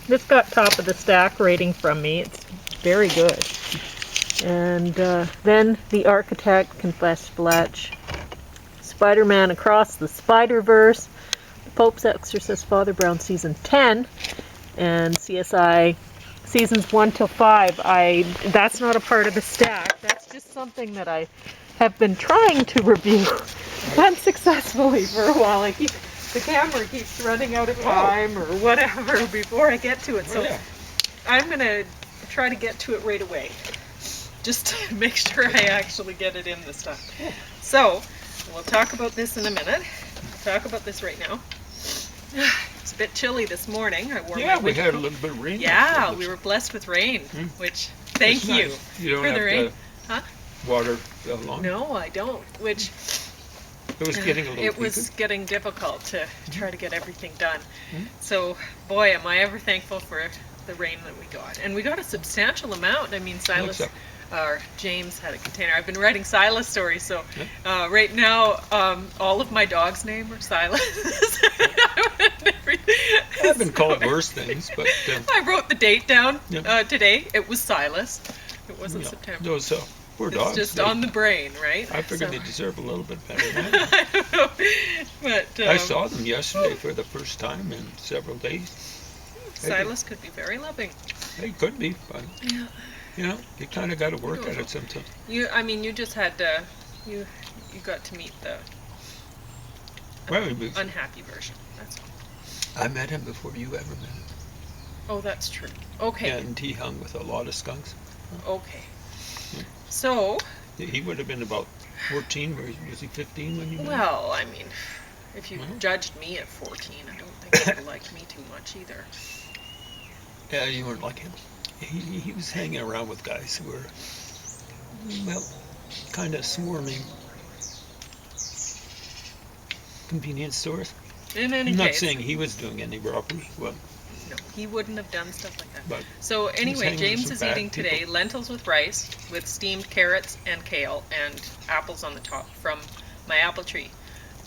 this got top of the stack rating from me. It's very good. And then The Architect, Confess Fletch, Spiderman Across the Spider-Verse, The Pope's Exorcist, Father Brown Season 10, and CSI Seasons 1 till 5. That's not a part of the stack. That's just something that I have been trying to review unsuccessfully for a while. The camera keeps running out of time or whatever before I get to it. So I'm going to try to get to it right away. Just to make sure I actually get it in this time. So, we'll talk about this in a minute. Talk about this right now. It's a bit chilly this morning. I wore my we had a little bit of rain. Yeah, we were blessed with rain, which, thank you nice. You don't for have the rain. To water that long? No, I don't, which... It was getting a little It was getting difficult to try to get everything done. So, boy, am I ever thankful for the rain that we got. And we got a substantial amount. I mean, Silas... Or James had a container. I've been writing Silas stories, so right now all of my dogs' names are Silas. I've been called worse things, but I wrote the date down today. It was Silas. It wasn't September. Those poor dogs. It's just on the brain, right? I figured they deserve a little bit better than that. I don't know, but I saw them yesterday for the first time in several days. Silas could be very loving. They could be, but. Yeah. You know, you kind of got to work at it sometimes. You just had you got to meet the unhappy version. That's all. I met him before you ever met him. Oh, that's true. Okay. And he hung with a lot of skunks. Okay. So. He would have been about 14. Was he 15 when you met him? Well, I mean, if you judged me at 14, I don't think you would like me too much either. Yeah, you weren't like him. He was hanging around with guys who were, well, kind of swarming convenience stores. In any I'm not case, saying he was doing any robbery. Well, no, he wouldn't have done stuff like that. But so anyway, James is eating today lentils with rice, with steamed carrots and kale, and apples on the top from my apple tree.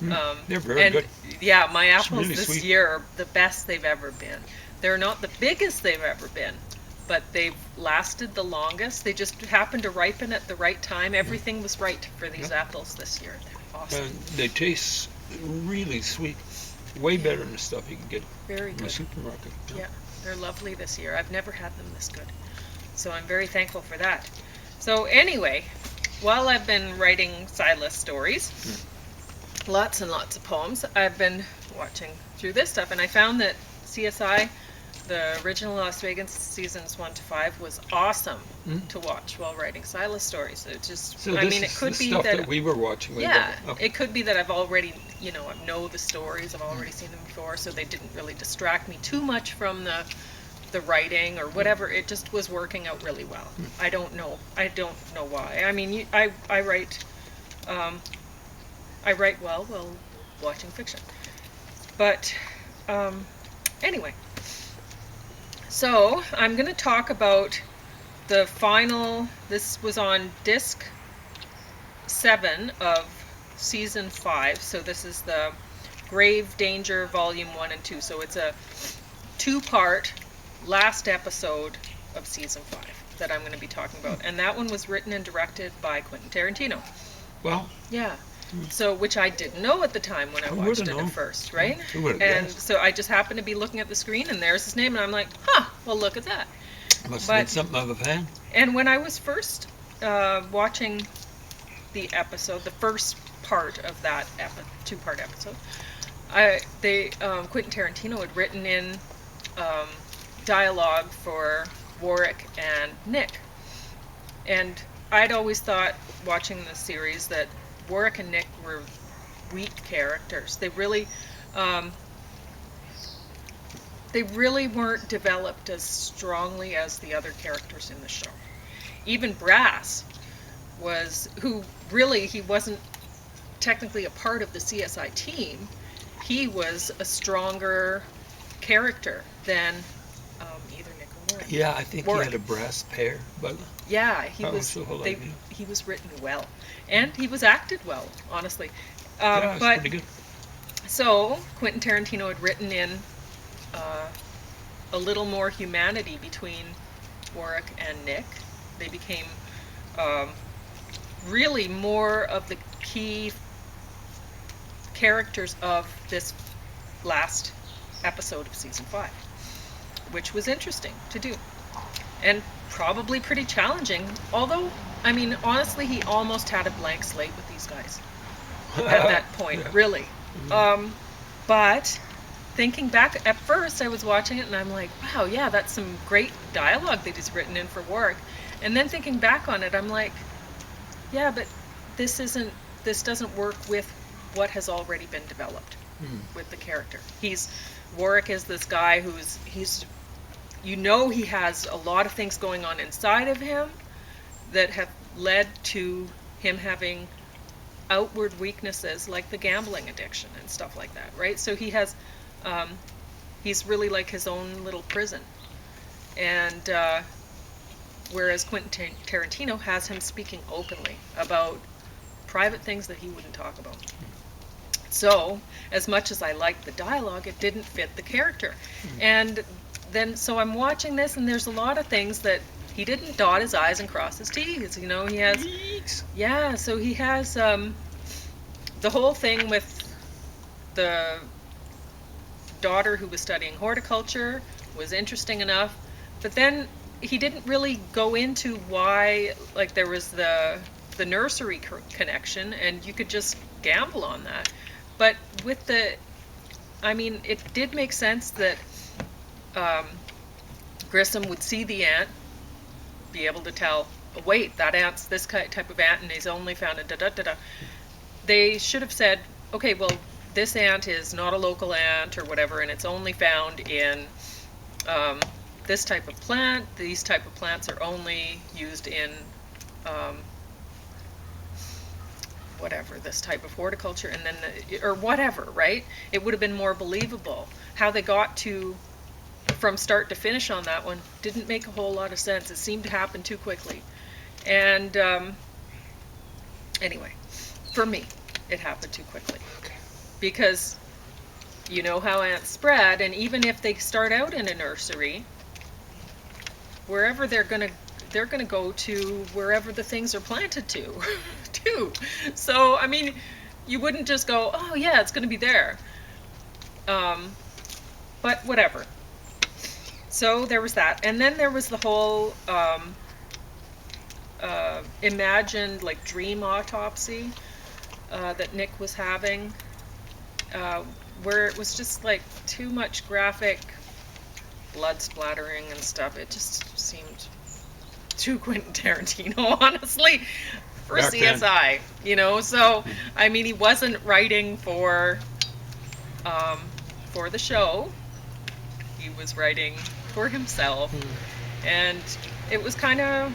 They're very good. Yeah, my apples really this sweet. year are the best they've ever been. They're not the biggest they've ever been, but they've lasted the longest. They just happened to ripen at the right time. Everything was right for these apples this year. They're awesome. They taste really sweet. Way better than the stuff you can get in the supermarket. Yeah, they're lovely this year. I've never had them this good. So I'm very thankful for that. So anyway, while I've been writing Silas stories, lots and lots of poems, I've been watching through this stuff, and I found that CSI, the original Las Vegas seasons 1 to 5, was awesome to watch while writing Silas stories. It just, so I mean, it could be that we were watching. It could be that I've already, I know the stories, I've already seen them before, so they didn't really distract me too much from the writing or whatever. It just was working out really well. I don't know why. I mean, I write well while watching fiction. But anyway. So, I'm going to talk about the final, this was on disc 7 of season 5, so this is the Grave Danger volume 1 and 2, so it's a 2-part last episode of season 5 that I'm going to be talking about, and that one was written and directed by Quentin Tarantino. Well. Yeah. So, which I didn't know at the time when I watched it at first, right? And so I just happened to be looking at the screen, and there's his name, and I'm like, well, look at that. Must have been something of a fan. And when I was first watching the episode, the first part of that 2-part episode, Quentin Tarantino had written in dialogue for Warwick and Nick. And I'd always thought, watching the series, that Warwick and Nick were weak characters. They really weren't developed as strongly as the other characters in the show. Even Brass he wasn't technically a part of the CSI team. He was a stronger character than either Nick or Warwick. Yeah, I think he had a brass pair, but yeah, he was written well, and he was acted well, honestly. Yeah, pretty good. So Quentin Tarantino had written in a little more humanity between Warwick and Nick. They became really more of the key characters of this last episode of season 5, which was interesting to do and probably pretty challenging, although I mean honestly he almost had a blank slate with these guys at that point. Yeah. Really. But thinking back, at first I was watching it and I'm like, wow, yeah, that's some great dialogue that he's written in for Warwick, and then thinking back on it I'm like, yeah, but this doesn't work with what has already been developed with the character. Warwick is this guy he's he has a lot of things going on inside of him that have led to him having outward weaknesses like the gambling addiction and stuff like that, right? So he has he's really like his own little prison, and whereas Quentin Tarantino has him speaking openly about private things that he wouldn't talk about. So, as much as I liked the dialogue, it didn't fit the character. And then, so I'm watching this, and there's a lot of things that he didn't dot his I's and cross his T's. You know, he has... Yeah, so he has the whole thing with the daughter who was studying horticulture was interesting enough, but then he didn't really go into why, like, there was the nursery connection, and you could just gamble on that. But with it did make sense that Grissom would see the ant, be able to tell, oh, wait, that ant's this type of ant, and he's only found in da-da-da-da. They should have said, okay, well, this ant is not a local ant or whatever, and it's only found in this type of plant. These type of plants are only used in whatever, this type of horticulture, and then or whatever, right? It would have been more believable. How they got to from start to finish on that one didn't make a whole lot of sense. It seemed to happen too quickly. And anyway, for me, it happened too quickly. Because you know how ants spread, and even if they start out in a nursery, wherever they're gonna go to wherever the things are planted to, too. So I mean, you wouldn't just go, oh yeah, it's gonna be there. But whatever. So there was that, and then there was the whole imagined, like, dream autopsy that Nick was having, where it was just like too much graphic blood splattering and stuff. It just seemed too Quentin Tarantino, honestly, for CSI, you know. So I mean, he wasn't writing for the show. He was writing for himself, and it was kind of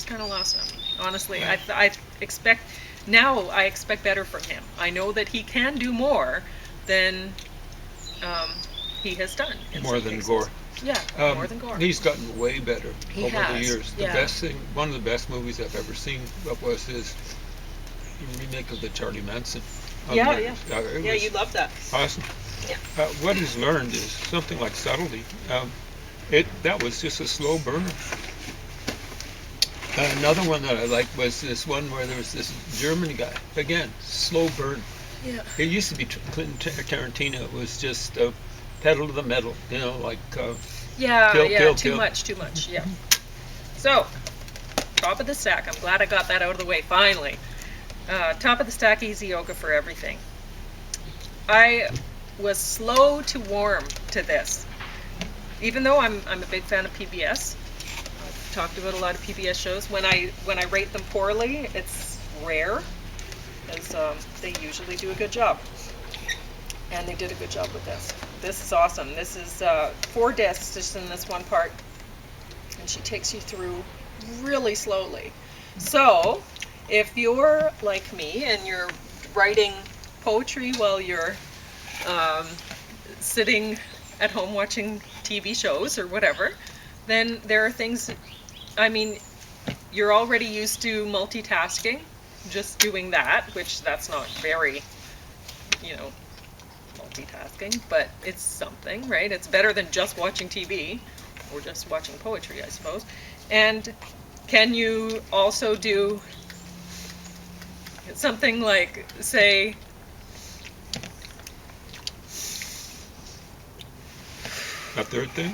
lost on me, honestly. I expect better from him. I know that he can do more than he has done. More than Gore. Yeah, more than Gore. He's gotten way better over the years. Yeah. One of the best movies I've ever seen, was his remake of the Charlie Manson. You love that. Awesome. Yeah. What he's learned is something like subtlety. That was just a slow burner. Another one that I liked was this one where there was this German guy. Again, slow burn. Yeah. It used to be Quentin Tarantino. It was just pedal to the metal, you know, like kill. Too much. Yeah. So, top of the stack. I'm glad I got that out of the way finally. Top of the stack, easy yoga for everything. I was slow to warm to this, even though I'm a big fan of PBS. I've talked about a lot of PBS shows. When I rate them poorly, it's rare, as they usually do a good job, and they did a good job with this. This is awesome. This is 4 discs just in this one part, and she takes you through really slowly. So if you're like me and you're writing poetry while you're sitting at home watching TV shows or whatever, then there are things, I mean, you're already used to multitasking, just doing that, which that's not very, multitask. asking, but it's something, right? It's better than just watching TV or just watching poetry, I suppose. And can you also do something like, say, A third thing?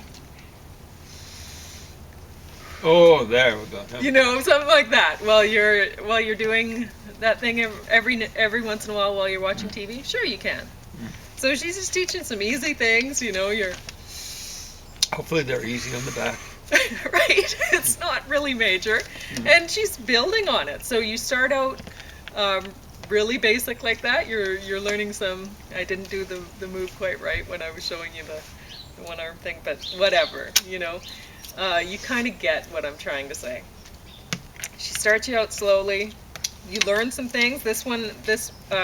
Oh, there we go. you know, something like that while you're doing that thing every once in a while you're watching TV? Sure, you can. So she's just teaching some easy things, you know, Hopefully they're easy on the back. right? It's not really major. And she's building on it. So you start out really basic like that. You're learning some. I didn't do the move quite right when I was showing you the one arm thing, but whatever, you know. You kind of get what I'm trying to say. She starts you out slowly. You learn some things. This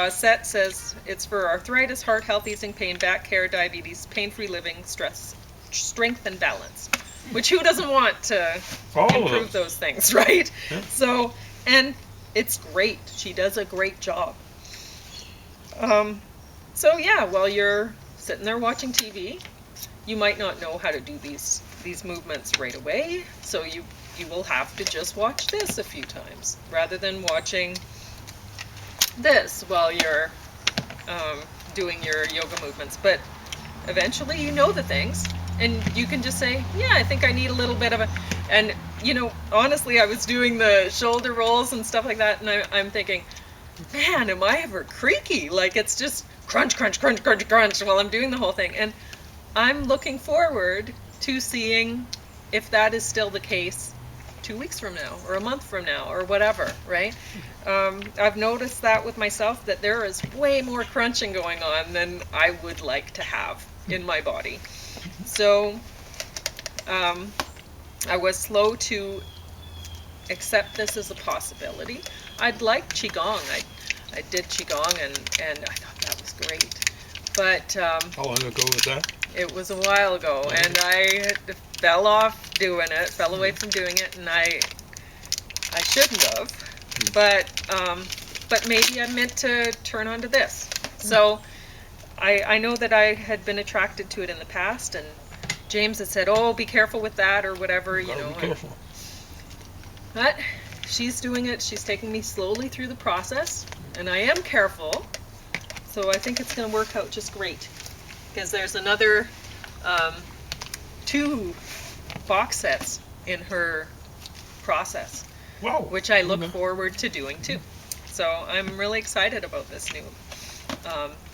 set says it's for arthritis, heart health, easing pain, back care, diabetes, pain-free living, stress, strength, and balance. Which who doesn't want to improve those things, right? Yeah. So, and it's great. She does a great job. So yeah, while you're sitting there watching TV, you might not know how to do these movements right away. So you will have to just watch this a few times rather than watching this while you're doing your yoga movements. But eventually you know the things and you can just say, yeah, I think I need a little bit of and you know, honestly, I was doing the shoulder rolls and stuff like that, and I'm thinking, man, am I ever creaky? Like, it's just crunch, crunch, crunch, crunch, crunch while I'm doing the whole thing. And I'm looking forward to seeing if that is still the case 2 weeks from now or a month from now or whatever, right? I've noticed that with myself, that there is way more crunching going on than I would like to have in my body. So I was slow to accept this as a possibility. I'd like Qigong. I did Qigong and I thought that was great. But How long ago was that? it was a while ago, and I fell off doing it, fell away from doing it, and I shouldn't have. But maybe I meant to turn on to this. So I know that I had been attracted to it in the past, and James had said, "Oh, be careful with that," or whatever, you know. Be careful. But she's doing it. She's taking me slowly through the process, and I am careful. So I think it's going to work out just great. Because there's another 2 box sets in her process, Wow. which I look forward to doing too. So I'm really excited about this new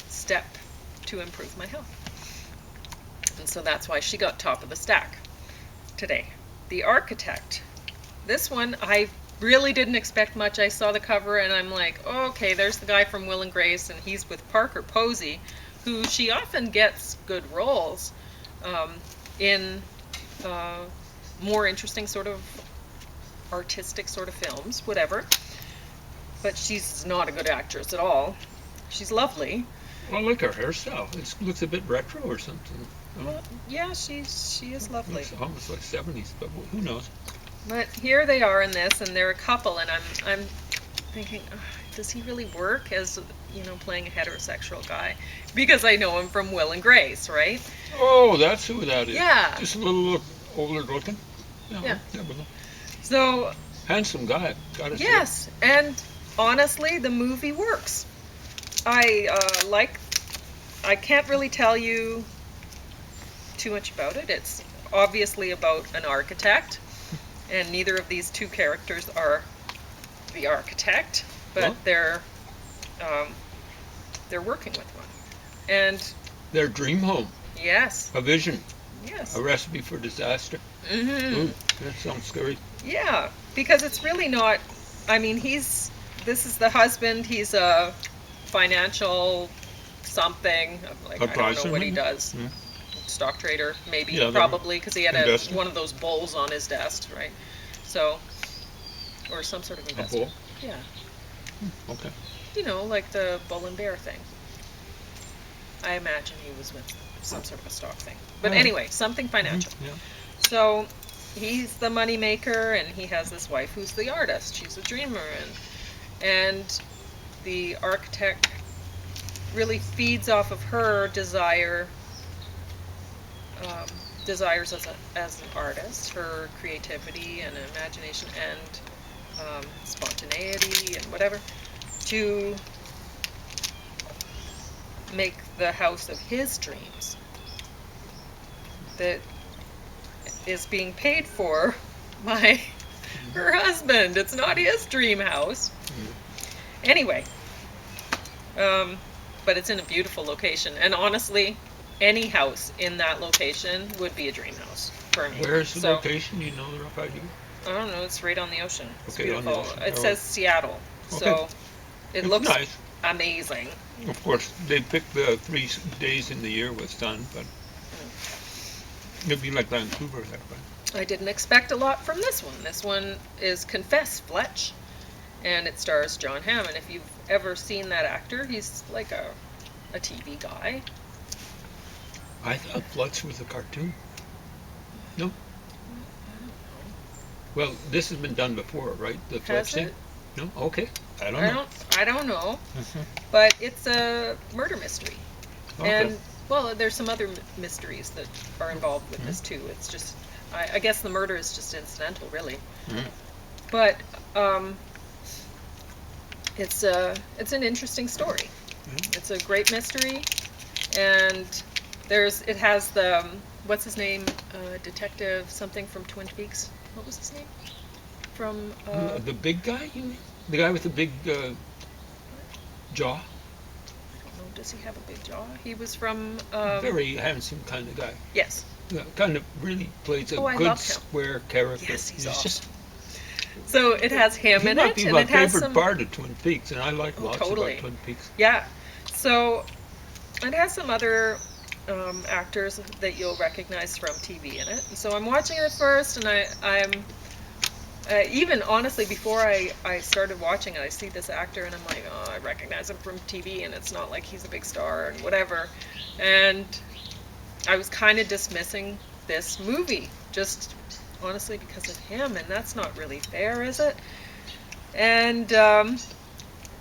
step to improve my health. And so that's why she got top of the stack today. The Architect. This one, I really didn't expect much. I saw the cover and I'm like, oh, okay, there's the guy from Will and Grace, and he's with Parker Posey, who she often gets good roles in more interesting sort of artistic sort of films, whatever. But she's not a good actress at all. She's lovely. Well, I like her hairstyle. It looks a bit retro or something. Well, yeah, she is lovely. It's almost like 70s, but who knows? But here they are in this, and they're a couple, and I'm thinking, does he really work as, you know, playing a heterosexual guy? Because I know him from Will and Grace, right? Oh, that's who that is. Yeah. Just a little older looking. Yeah. Well, So, handsome guy. Gotta say. yes, and honestly, the movie works. I can't really tell you too much about it. It's obviously about an architect, and neither of these 2 characters are the architect, but Well. they're working with one. And Their dream home. yes, A vision. yes. A recipe for disaster. Mm-hmm. Ooh, that sounds scary. Yeah, because it's really not, I mean, this is the husband, he's a financial something, like, I don't Advisor, know what he maybe? does. Yeah. Stock trader, maybe, Yeah, probably, because he had investor. one of those bowls on his desk, right? So, or some sort of A investor. bowl. Yeah, Okay. you know, like the bull and bear thing. I imagine he was with some sort of a stock thing. But Right. anyway, something financial. Yeah. So he's the money maker, and he has this wife who's the artist. She's a dreamer, and the architect really feeds off of her desires as an artist, her creativity and imagination and spontaneity and whatever, to make the house of his dreams that is being paid for by her husband. It's not his dream house. Anyway, but it's in a beautiful location, and honestly, any house in that location would be a dream house for me. Where's the location? You know the rough idea? I don't know. It's right on the ocean. It's Okay, on the beautiful. ocean. It says Seattle, Okay. so it It's looks nice. amazing. Of course, they picked the 3 days in the year with sun, but it'd be like Vancouver that way. I didn't expect a lot from this one. This one is Confess, Fletch, and it stars John Hamm. And if you've ever seen that actor, he's like a TV guy. I thought Fletch was a cartoon. No? Well, this has been done before, right? The Fletch thing? it? No? Okay. I don't know. I don't know, Mhm. but it's a murder mystery. Okay. And, well, there's some other mysteries that are involved with this, too. It's just, I guess the murder is just incidental, really. Mhm. But it's an interesting story. It's a great mystery, and it has the, what's his name, Detective something from Twin Peaks. What was his name? From, The big guy, you mean? The guy with the big jaw? I don't know, does he have a big jaw? He was from, Very handsome kind of guy. yes. Yeah, kind of really plays a Oh, I good love him. square character. Yes, he's just awesome. So it has him he in might it, be and my it has favorite some, part of Twin Peaks, and I like lots totally. about Twin Peaks. yeah. So it has some other actors that you'll recognize from TV in it. And so I'm watching it first, and I'm even honestly before I started watching it, I see this actor, and I'm like, oh, I recognize him from TV, and it's not like he's a big star and whatever. And I was kind of dismissing this movie just honestly because of him, and that's not really fair, is it? And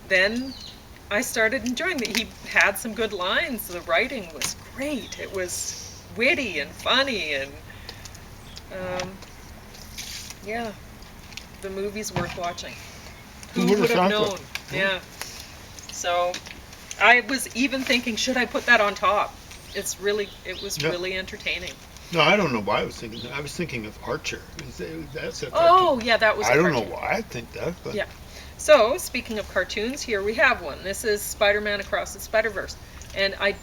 then I started enjoying it. He had some good lines. The writing was great. It was witty and funny, and yeah, the movie's worth watching. Who would have known? Yeah. So I was even thinking, should I put that on top? It was Yeah. really entertaining. No, I don't know why I was thinking that. I was thinking of Archer. That's a Oh, cartoon. yeah, that was a I don't cartoon. know why I think that, but Yeah. So, speaking of cartoons, here we have one. This is Spider-Man Across the Spider-Verse. And I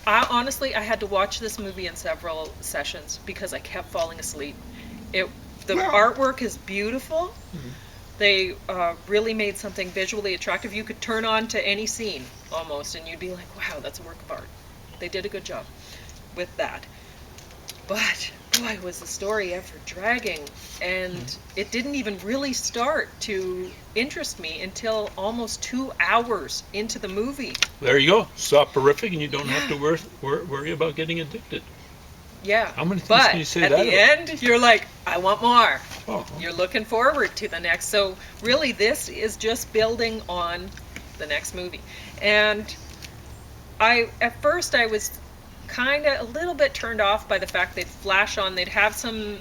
honestly, I had to watch this movie in several sessions because I kept falling asleep. The Yeah. artwork is beautiful. They really made something visually attractive. You could turn on to any scene almost, and you'd be like, wow, that's a work of art. They did a good job with that. But, boy, was the story ever dragging. And it didn't even really start to interest me until almost 2 hours into the movie. There you go. Soporific, and you don't have to worry about getting addicted. Yeah. How many things but can you say at that the about? end, you're like, I want more. Oh, You're looking forward to the next. So really, this is just building on the next movie. And at first I was kind of a little bit turned off by the fact they'd flash on, they'd have some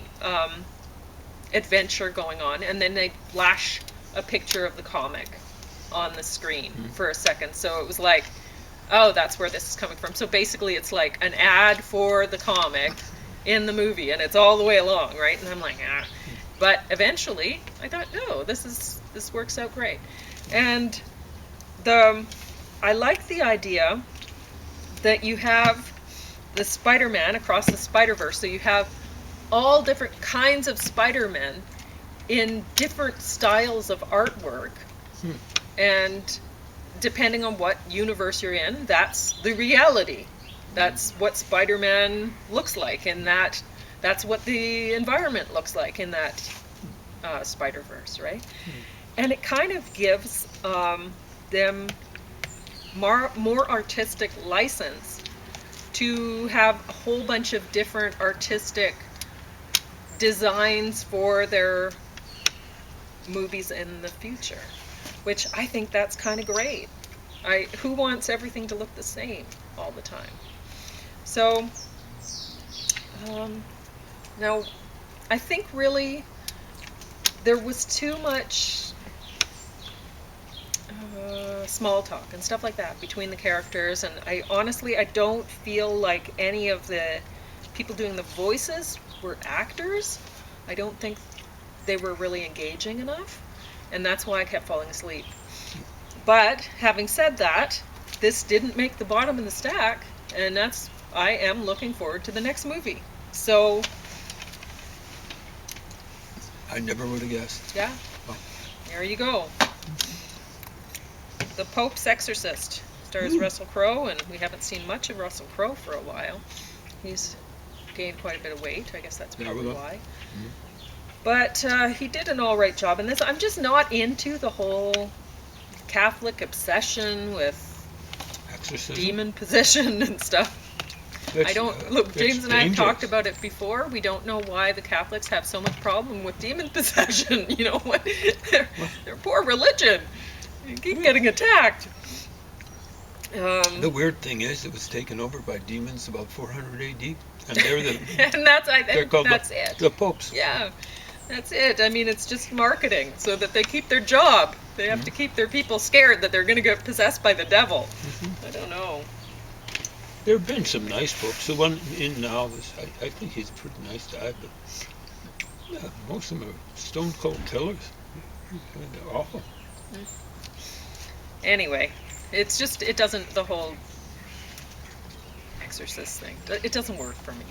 adventure going on, and then they'd flash a picture of the comic on the screen for a second. So it was like, oh, that's where this is coming from. So basically it's like an ad for the comic in the movie, and it's all the way along, right? And I'm like, ah. But eventually I thought, no, this works out great. And I like the idea that you have the Spider-Man across the Spider-Verse. So you have all different kinds of Spider-Men in different styles of artwork. And depending on what universe you're in, that's the reality. That's what Spider-Man looks like, and that's what the environment looks like in that Spider-Verse, right? And it kind of gives them more artistic license to have a whole bunch of different artistic designs for their movies in the future, which I think that's kind of great. Who wants everything to look the same all the time? So, now, I think really there was too much small talk and stuff like that between the characters, and I don't feel like any of the people doing the voices were actors. I don't think they were really engaging enough, and that's why I kept falling asleep. But having said that, this didn't make the bottom of the stack, and I am looking forward to the next movie. So I never would have guessed. yeah, Oh. there you go. The Pope's Exorcist stars Russell Crowe, and we haven't seen much of Russell Crowe for a while. He's gained quite a bit of weight. I guess that's probably why. But he did an all right job in this. I'm just not into the whole Catholic obsession with Exorcism. demon possession and stuff. I don't look. James and I have talked about it before. We don't know why the Catholics have so much problem with demon possession. You know what? Their poor religion. You keep getting attacked. The weird thing is, it was taken over by demons about 400 AD, and they're the and I they're think called that's it. the popes. Yeah, that's it. I mean, it's just marketing so that they keep their job. They have to keep their people scared that they're going to get possessed by the devil. I don't know. There have been some nice popes. The one in now is, I think he's a pretty nice guy, but yeah, most of them are stone cold killers. They're awful. Anyway, it's just, it doesn't, the whole Exorcist thing, it doesn't work for me.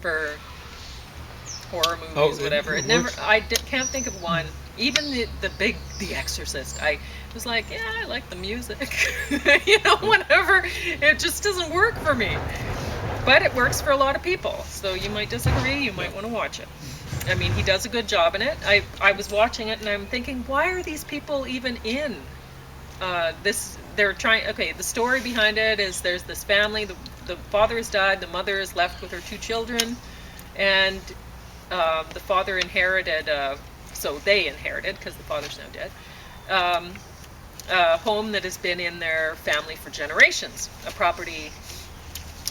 For horror movies, whatever. It never, can't think of one. Even the Exorcist, I was like, yeah, I like the music. You know, whatever. It just doesn't work for me. But it works for a lot of people. So you might disagree, you might want to watch it. I mean, he does a good job in it. I was watching it and I'm thinking, why are these people even in this? They're trying, okay, the story behind it is there's this family, the father has died, the mother is left with her 2 children, and the father inherited, so they inherited, because the father's now dead, a home that has been in their family for generations, a property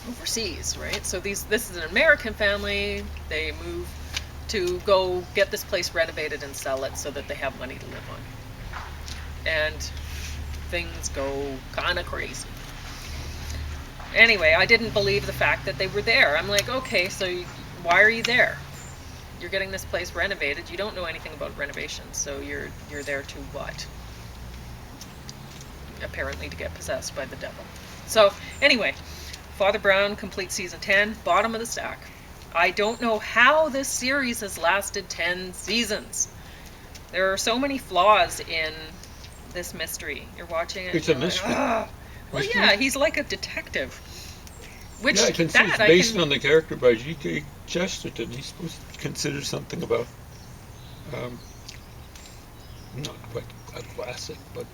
overseas, right? So this is an American family. They move to go get this place renovated and sell it so that they have money to live on. And things go kind of crazy. Anyway, I didn't believe the fact that they were there. I'm like, okay, so why are you there? You're getting this place renovated. You don't know anything about renovations, so you're there to what? Apparently to get possessed by the devil. So anyway, Father Brown completes season 10, bottom of the stack. I don't know how this series has lasted 10 seasons. There are so many flaws in this mystery. You're watching it. It's a mystery. Well, yeah, he's like a detective. Which yeah, I can see it's based on the character by G.K. Chesterton. He's supposed to consider something about, not quite a classic, but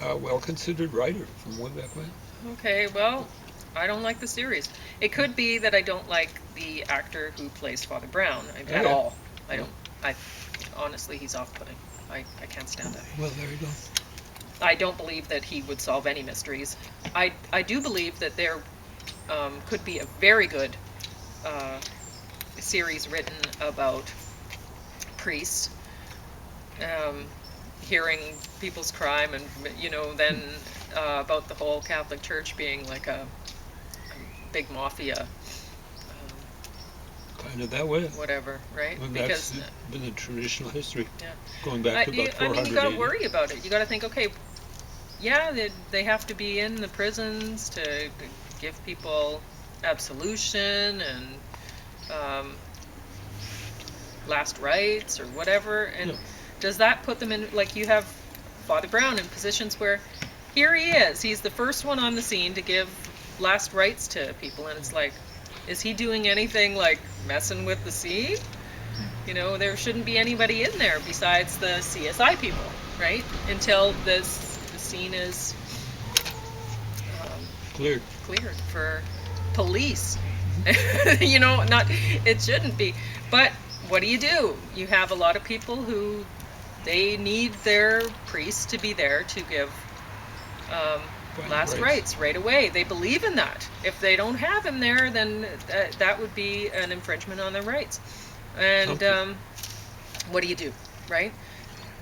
a well-considered writer from way back when. Okay, well, I don't like the series. It could be that I don't like the actor who plays Father Brown at all. Honestly, he's off-putting. I can't stand it. Well, there you go. I don't believe that he would solve any mysteries. I do believe that there could be a very good series written about priests hearing people's crime, and then about the whole Catholic Church being like a big mafia. Kind of that way. Whatever, right? Well, because that's been the traditional history, yeah. going back to about 400 I mean, you got to AD. worry about it. You got to think, okay, yeah, they have to be in the prisons to give people absolution and last rites or whatever. And Yeah. does that put them in, like you have Father Brown in positions where here he is, he's the first one on the scene to give last rites to people, and it's like, is he doing anything like messing with the scene? There shouldn't be anybody in there besides the CSI people, right? Until the scene is Cleared. cleared for police. It shouldn't be. But what do? You have a lot of people who They need their priest to be there to give last rites right away. They believe in that. If they don't have him there, then that would be an infringement on their rights. And what do you do, right?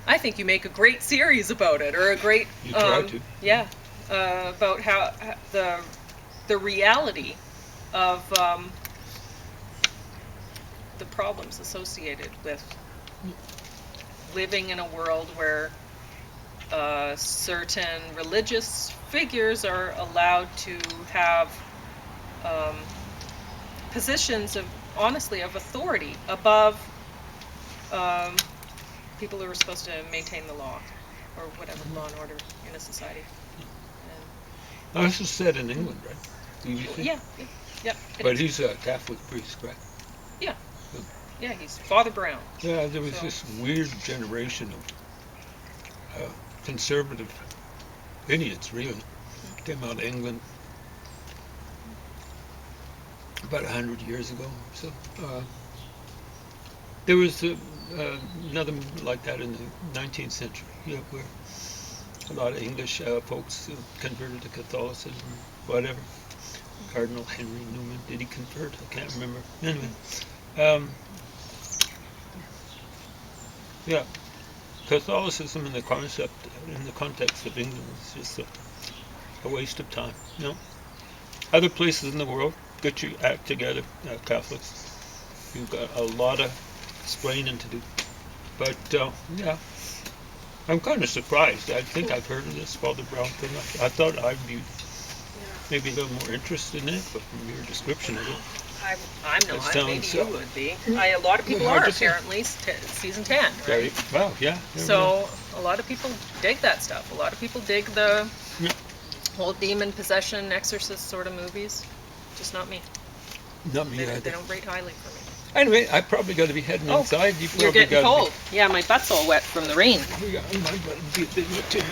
I think you make a great series about it, or a great You try to. yeah, about how the reality of the problems associated with living in a world where certain religious figures are allowed to have positions of, honestly, of authority above people who are supposed to maintain the law, or whatever, law and order in a society. Now, this is set in England, right? Yeah. But he's a Catholic priest, right? Yeah, he's Father Brown. Yeah, there was So- this weird generation of conservative idiots, really. Came out of England about 100 years ago. So there was another like that in the 19th century, where a lot of English folks converted to Catholicism, whatever. Cardinal Henry Newman, did he convert? I can't remember. Anyway, yeah, Catholicism in the concept, in the context of England, is just a waste of time. Other places in the world, get your act together, Catholics. You've got a lot of explaining to do. But yeah, I'm kind of surprised. I think I've heard of this Father Brown thing. I thought I'd be maybe a little more interested in it, but from your description of it, I'm That not. Maybe sounds, you would be. A lot of people hard are, to say. apparently. Season 10, very right? well, yeah. So a lot of people dig that stuff. A lot of people dig the Yeah. whole demon possession, exorcist sort of movies. Just not me. Not me They either. don't rate highly for me. Anyway, I probably got to be heading inside. You You're probably getting gotta cold. Yeah, my butt's all wet from the rain. I might be a bit material.